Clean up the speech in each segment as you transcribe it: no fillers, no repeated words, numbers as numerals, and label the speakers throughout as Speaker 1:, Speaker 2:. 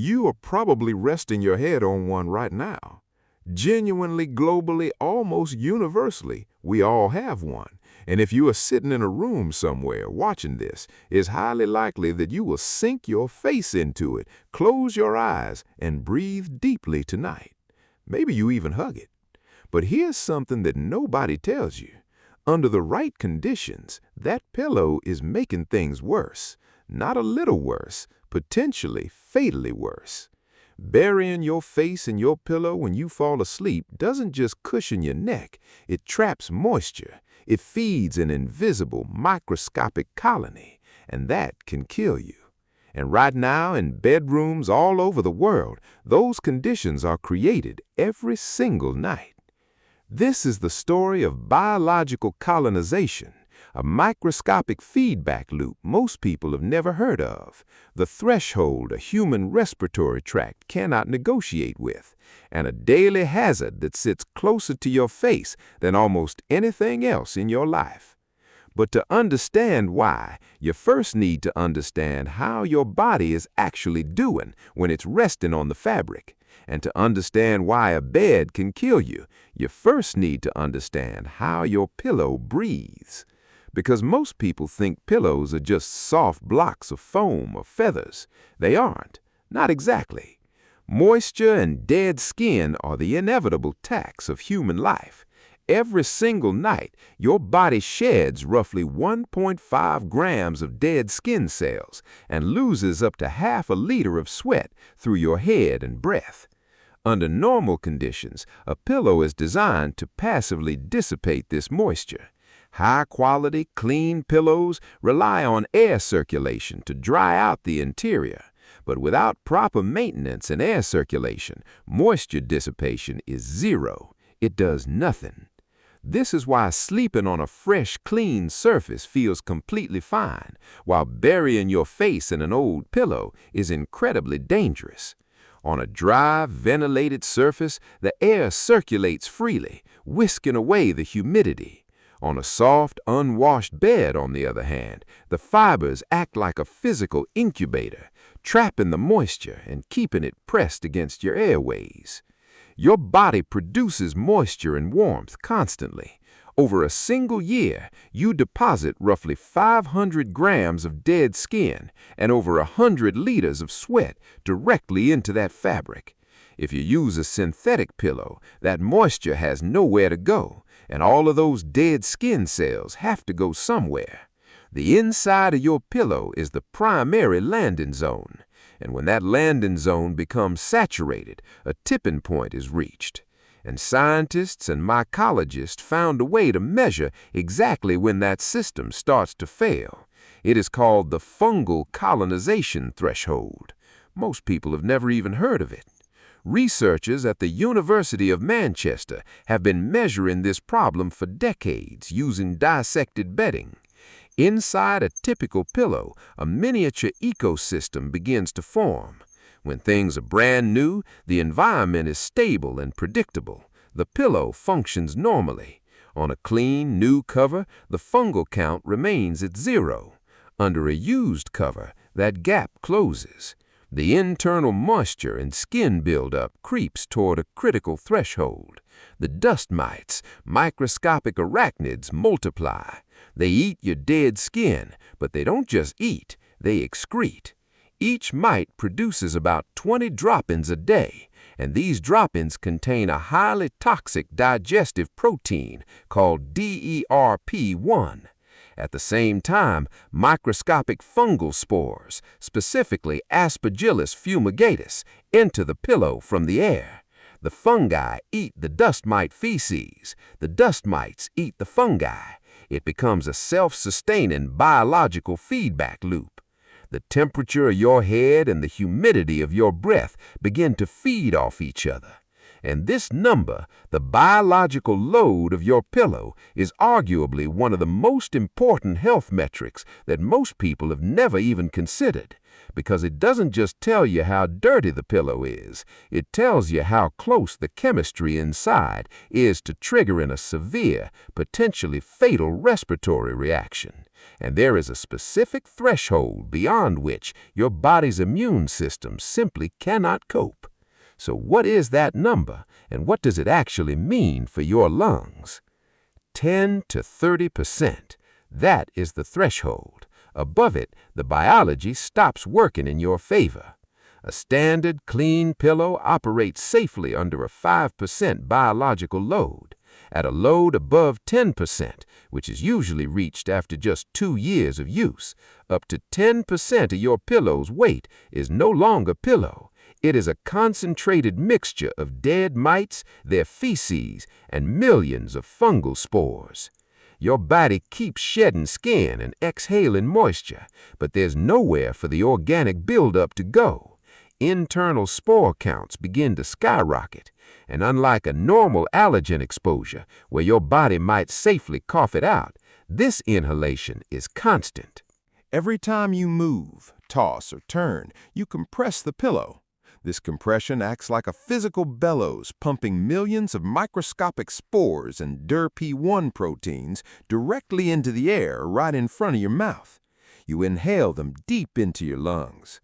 Speaker 1: You are probably resting your head on one right now. Genuinely, globally, almost universally, we all have one. And if you are sitting in a room somewhere watching this, it's highly likely that you will sink your face into it, close your eyes, and breathe deeply tonight. Maybe you even hug it. But here's something that nobody tells you. Under the right conditions, that pillow is making things worse. Not a little worse, potentially fatally worse. Burying your face in your pillow when you fall asleep doesn't just cushion your neck, it traps moisture. It feeds an invisible, microscopic colony, and that can kill you. And right now, in bedrooms all over the world, those conditions are created every single night. This is the story of biological colonization, a microscopic feedback loop most people have never heard of, the threshold a human respiratory tract cannot negotiate with, and a daily hazard that sits closer to your face than almost anything else in your life. But to understand why, you first need to understand how your body is actually doing when it's resting on the fabric. And to understand why a bed can kill you, you first need to understand how your pillow breathes. Because most people think pillows are just soft blocks of foam or feathers. They aren't. Not exactly. Moisture and dead skin are the inevitable tax of human life. Every single night, your body sheds roughly 1.5 grams of dead skin cells and loses up to half a liter of sweat through your head and breath. Under normal conditions, a pillow is designed to passively dissipate this moisture. High-quality, clean pillows rely on air circulation to dry out the interior. But without proper maintenance and air circulation, moisture dissipation is zero. It does nothing. This is why sleeping on a fresh, clean surface feels completely fine, while burying your face in an old pillow is incredibly dangerous. On a dry, ventilated surface, the air circulates freely, whisking away the humidity. On a soft, unwashed bed, on the other hand, the fibers act like a physical incubator, trapping the moisture and keeping it pressed against your airways. Your body produces moisture and warmth constantly. Over a single year, you deposit roughly 500 grams of dead skin and over 100 liters of sweat directly into that fabric. If you use a synthetic pillow, that moisture has nowhere to go, and all of those dead skin cells have to go somewhere. The inside of your pillow is the primary landing zone, and when that landing zone becomes saturated, a tipping point is reached. And scientists and mycologists found a way to measure exactly when that system starts to fail. It is called the fungal colonization threshold. Most people have never even heard of it. Researchers at the University of Manchester have been measuring this problem for decades using dissected bedding. Inside a typical pillow, a miniature ecosystem begins to form. When things are brand new, the environment is stable and predictable. The pillow functions normally. On a clean, new cover, the fungal count remains at 0. Under a used cover, that gap closes. The internal moisture and skin buildup creeps toward a critical threshold. The dust mites, microscopic arachnids, multiply. They eat your dead skin, but they don't just eat, they excrete. Each mite produces about 20 drop-ins a day, and these drop-ins contain a highly toxic digestive protein called DERP1. At the same time, microscopic fungal spores, specifically Aspergillus fumigatus, enter the pillow from the air. The fungi eat the dust mite feces. The dust mites eat the fungi. It becomes a self-sustaining biological feedback loop. The temperature of your head and the humidity of your breath begin to feed off each other. And this number, the biological load of your pillow, is arguably one of the most important health metrics that most people have never even considered, because it doesn't just tell you how dirty the pillow is, it tells you how close the chemistry inside is to triggering a severe, potentially fatal respiratory reaction.
Speaker 2: And there is a specific threshold beyond which your body's immune system simply cannot cope. So what is that number, and what does it actually mean for your lungs? 10 to 30%. That is the threshold. Above it, the biology stops working in your favor. A standard, clean pillow operates safely under a 5% biological load. At a load above 10%, which is usually reached after just 2 years of use, up to 10% of your pillow's weight is no longer pillow. It is a concentrated mixture of dead mites, their feces, and millions of fungal spores. Your body keeps shedding skin and exhaling moisture, but there's nowhere for the organic buildup to go. Internal spore counts begin to skyrocket, and unlike a normal allergen exposure where your body might safely cough it out, this inhalation is constant.
Speaker 3: Every time you move, toss, or turn, you compress the pillow. This compression acts like a physical bellows, pumping millions of microscopic spores and DIR-P1 proteins directly into the air right in front of your mouth. You inhale them deep into your lungs.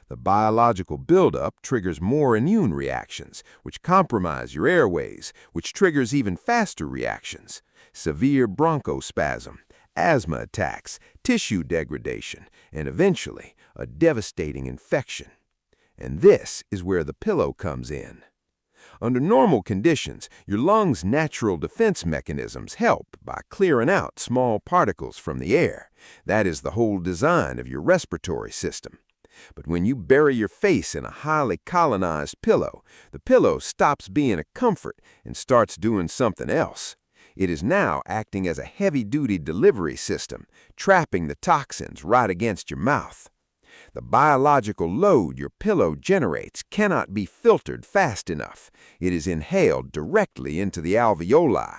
Speaker 3: The biological buildup triggers more immune reactions, which compromise your airways, which triggers even faster reactions: severe bronchospasm, asthma attacks, tissue degradation, and eventually a devastating infection. And this is where the pillow comes in. Under normal conditions, your lungs' natural defense mechanisms help by clearing out small particles from the air. That is the whole design of your respiratory system. But when you bury your face in a highly colonized pillow, the pillow stops being a comfort and starts doing something else. It is now acting as a heavy-duty delivery system, trapping the toxins right against your mouth. The biological load your pillow generates cannot be filtered fast enough. It is inhaled directly into the alveoli.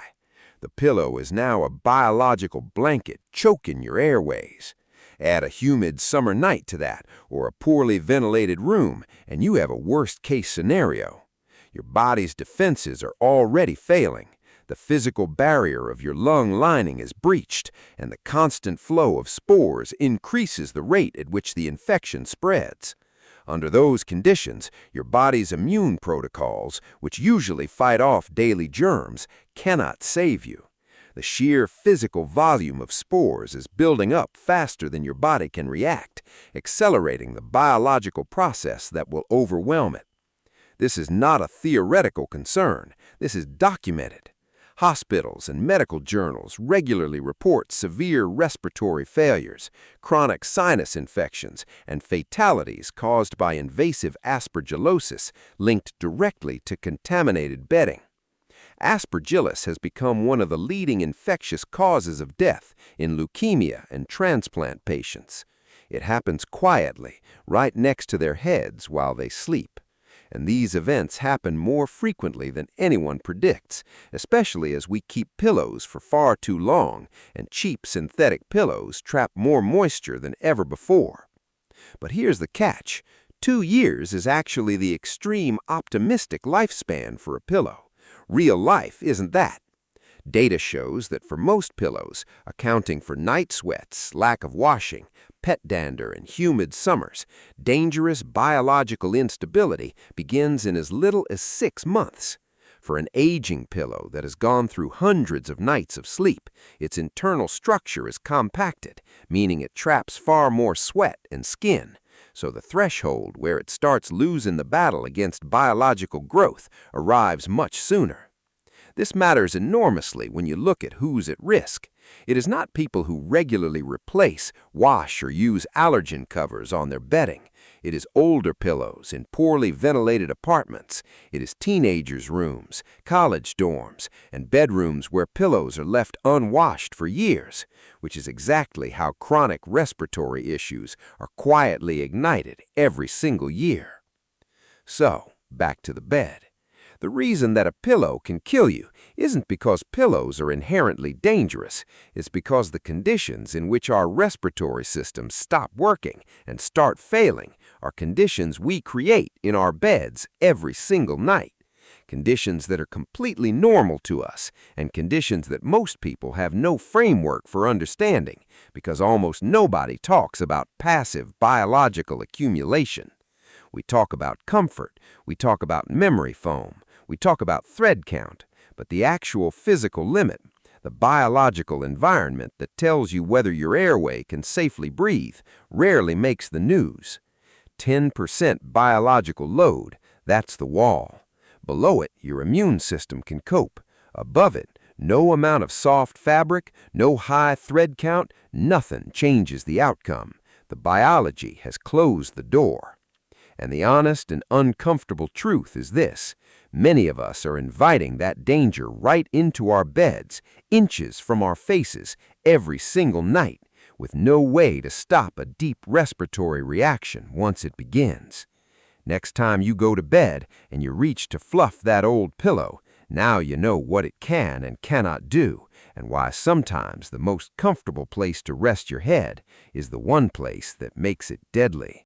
Speaker 3: The pillow is now a biological blanket choking your airways. Add a humid summer night to that, or a poorly ventilated room, and you have a worst-case scenario. Your body's defenses are already failing. The physical barrier of your lung lining is breached, and the constant flow of spores increases the rate at which the infection spreads. Under those conditions, your body's immune protocols, which usually fight off daily germs, cannot save you. The sheer physical volume of spores is building up faster than your body can react, accelerating the biological process that will overwhelm it. This is not a theoretical concern. This is documented. Hospitals and medical journals regularly report severe respiratory failures, chronic sinus infections, and fatalities caused by invasive aspergillosis linked directly to contaminated bedding. Aspergillus has become one of the leading infectious causes of death in leukemia and transplant patients. It happens quietly, right next to their heads while they sleep. And these events happen more frequently than anyone predicts, especially as we keep pillows for far too long, and cheap synthetic pillows trap more moisture than ever before. But here's the catch. 2 years is actually the extreme optimistic lifespan for a pillow. Real life isn't that. Data shows that for most pillows, accounting for night sweats, lack of washing, pet dander, and humid summers, dangerous biological instability begins in as little as 6 months. For an aging pillow that has gone through hundreds of nights of sleep, its internal structure is compacted, meaning it traps far more sweat and skin. So the threshold where it starts losing the battle against biological growth arrives much sooner. This matters enormously when you look at who's at risk. It is not people who regularly replace, wash, or use allergen covers on their bedding. It is older pillows in poorly ventilated apartments. It is teenagers' rooms, college dorms, and bedrooms where pillows are left unwashed for years, which is exactly how chronic respiratory issues are quietly ignited every single year. So, back to the bed. The reason that a pillow can kill you isn't because pillows are inherently dangerous. It's because the conditions in which our respiratory systems stop working and start failing are conditions we create in our beds every single night.
Speaker 2: conditions that are completely normal to us, and conditions that most people have no framework for understanding, because almost nobody talks about passive biological accumulation. We talk about comfort, we talk about memory foam, we talk about thread count, but the actual physical limit, the biological environment that tells you whether your airway can safely breathe, rarely makes the news. 10% biological load, that's the wall. Below it, your immune system can cope. Above it, no amount of soft fabric, no high thread count, nothing changes the outcome. The biology has closed the door. And the honest and uncomfortable truth is this: many of us are inviting that danger right into our beds, inches from our faces, every single night, with no way to stop a deep respiratory reaction once it begins. Next time you go to bed and you reach to fluff that old pillow, now you know what it can and cannot do, and why sometimes the most comfortable place to rest your head is the one place that makes it deadly.